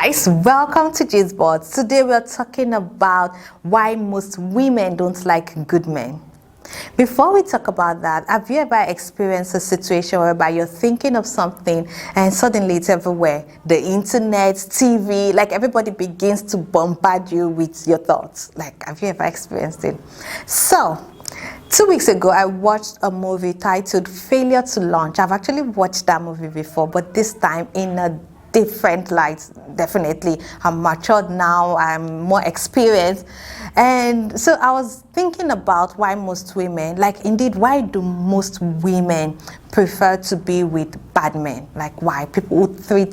guys, welcome to Gboards. Today we're talking about why most women don't like good men. Before we talk about that, have you ever experienced a situation whereby you're thinking of something and suddenly it's everywhere? The internet, TV, like everybody begins to bombard you with your thoughts. Like, have you ever experienced it? So, 2 weeks ago, I watched a movie titled Failure to Launch. I've actually watched that movie before, but this time in a different light. Definitely, I'm matured now, I'm more experienced. And so I was thinking about why most women, like indeed, why do most women prefer to be with bad men? Like why? People who treat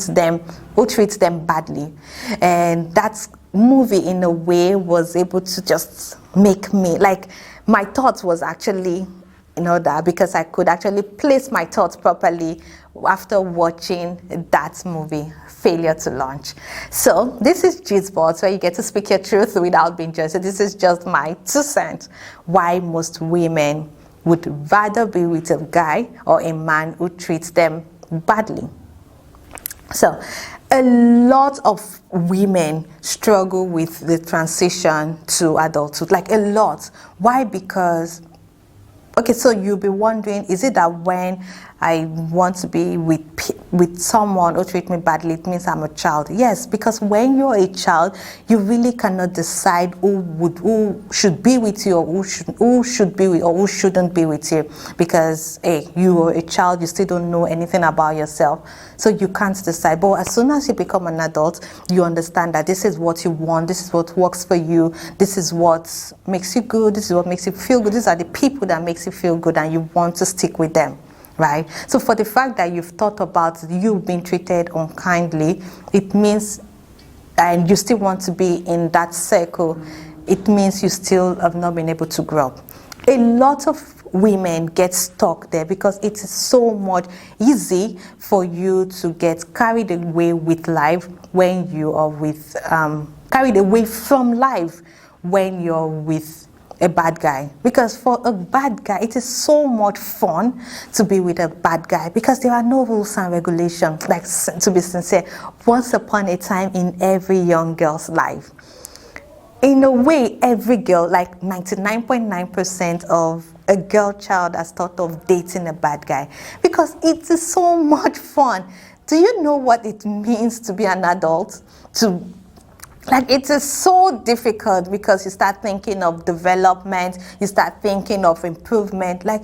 them badly. And that movie in a way was able to just make me, like my thoughts was actually in order because I could actually place my thoughts properly after watching that movie, Failure to Launch. So this is Gboards, where you get to speak your truth without being judged. So this is just my 2 cents why most women would rather be with a guy or a man who treats them badly. So a lot of women struggle with the transition to adulthood, like a lot. Why? Because okay, so you'll be wondering, is it that when I want to be with someone who treats me badly, it means I'm a child? Yes, because when you're a child, you really cannot decide who should be with you or who should be with or who shouldn't be with you, because hey, you are a child, you still don't know anything about yourself, so you can't decide. But as soon as you become an adult, you understand that this is what you want, this is what works for you, this is what makes you good, this is what makes you feel good, these are the people that makes you feel good, and you want to stick with them. Right? So for the fact that you've thought about you being treated unkindly, it means, and you still want to be in that circle, it means you still have not been able to grow up. A lot of women get stuck there because it is so much easy for you to get carried away with life when you are with, carried away from life when you're with a bad guy. Because for a bad guy, it is so much fun to be with a bad guy because there are no rules and regulations. Like, to be sincere, once upon a time in every young girl's life, in a way, every girl, like 99.9% of a girl child has thought of dating a bad guy because it is so much fun. Do you know what it means to be an adult? Like, it is so difficult because you start thinking of development, you start thinking of improvement, like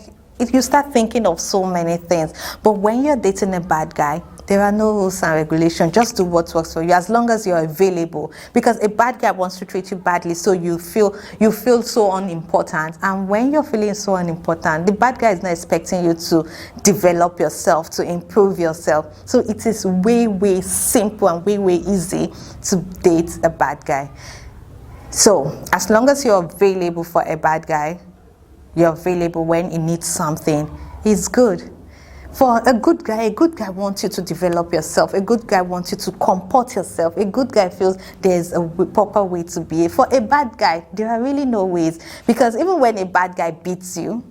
you start thinking of so many things. But when you're dating a bad guy, there are no rules and regulations. Just do what works for you as long as you're available. Because a bad guy wants to treat you badly, so you feel so unimportant. And when you're feeling so unimportant, the bad guy is not expecting you to develop yourself, to improve yourself. So it is way, way simple and way, way easy to date a bad guy. So as long as you're available for a bad guy, you're available when he needs something, it's good. For a good guy wants you to develop yourself. A good guy wants you to comport yourself. A good guy feels there's a proper way to behave. For a bad guy, there are really no ways. Because even when a bad guy beats you,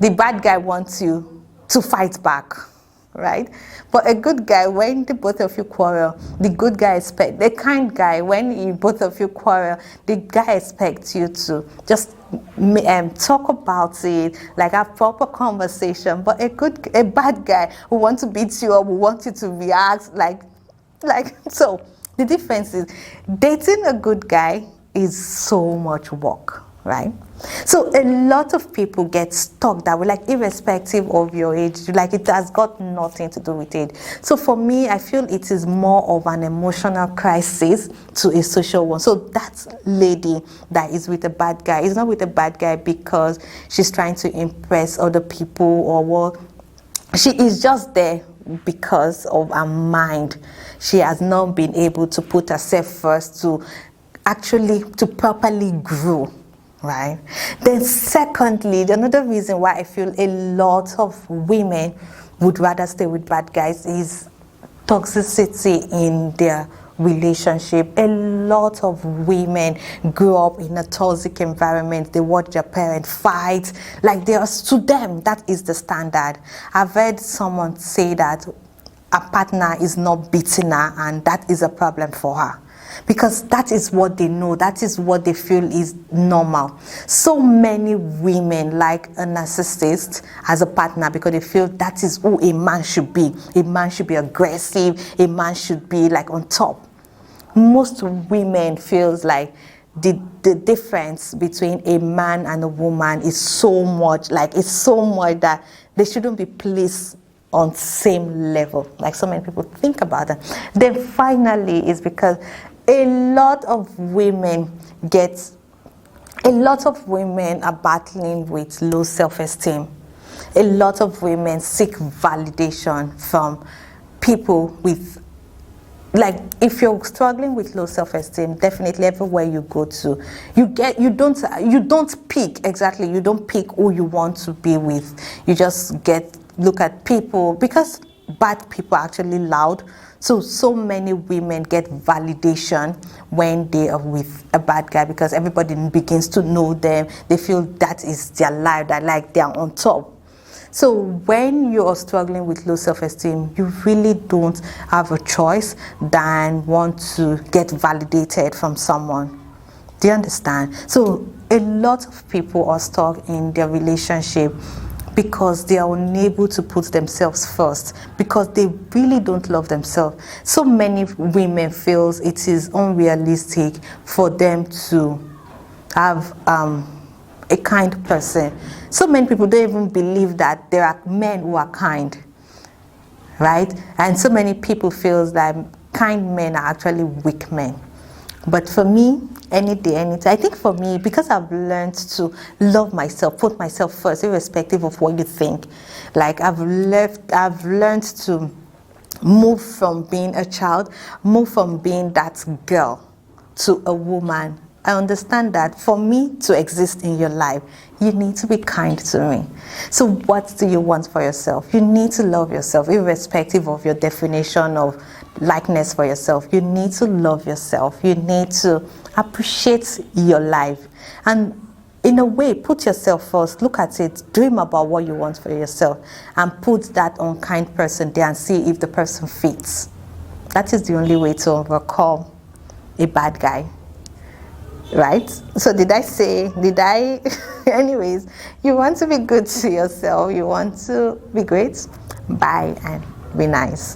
the bad guy wants you to fight back, right? But a good guy, when the both of you quarrel, the kind guy, when both of you quarrel, the guy expects you to just talk about it, like have proper conversation. But a bad guy who wants to beat you up, who wants you to react like so. The difference is dating a good guy is so much work, right? So a lot of people get stuck that way, like irrespective of your age, like it has got nothing to do with it. So for me, I feel it is more of an emotional crisis to a social one. So that lady that is with a bad guy is not with a bad guy because she's trying to impress other people or what. She is just there because of her mind. She has not been able to put herself first to properly grow. Right. Then secondly, another reason why I feel a lot of women would rather stay with bad guys is toxicity in their relationship. A lot of women grow up in a toxic environment. They watch their parents fight. Like, to them, that is the standard. I've heard someone say that a partner is not beating her, and that is a problem for her. Because that is what they know, that is what they feel is normal. So many women like a narcissist as a partner because they feel that is who a man should be. A man should be aggressive, a man should be like on top. Most women feels like the difference between a man and a woman is so much, like it's so much that they shouldn't be placed on same level. Like so many people think about that. Then finally is because a lot of women are battling with low self-esteem. A lot of women seek validation from people with, like, if you're struggling with low self-esteem, definitely everywhere you go to, you don't pick exactly, you don't pick who you want to be with. You just look at people, because bad people are actually loud. So many women get validation when they are with a bad guy because everybody begins to know them. They feel that is their life, that like they are on top. So when you are struggling with low self-esteem, you really don't have a choice than want to get validated from someone. Do you understand? So a lot of people are stuck in their relationship because they are unable to put themselves first, because they really don't love themselves. So many women feel it is unrealistic for them to have a kind person. So many people don't even believe that there are men who are kind, right? And so many people feel that kind men are actually weak men. But for me, any day, anytime, I think for me, because I've learned to love myself, put myself first, irrespective of what you think. Like I've learned to move from being a child, move from being that girl to a woman. I understand that for me to exist in your life, you need to be kind to me. So what do you want for yourself? You need to love yourself, irrespective of your definition of likeness for yourself. You need to love yourself. You need to appreciate your life. And in a way, put yourself first. Look at it. Dream about what you want for yourself. And put that unkind person there and see if the person fits. That is the only way to overcome a bad guy. Right? So anyways, you want to be good to yourself. You want to be great? Bye and be nice.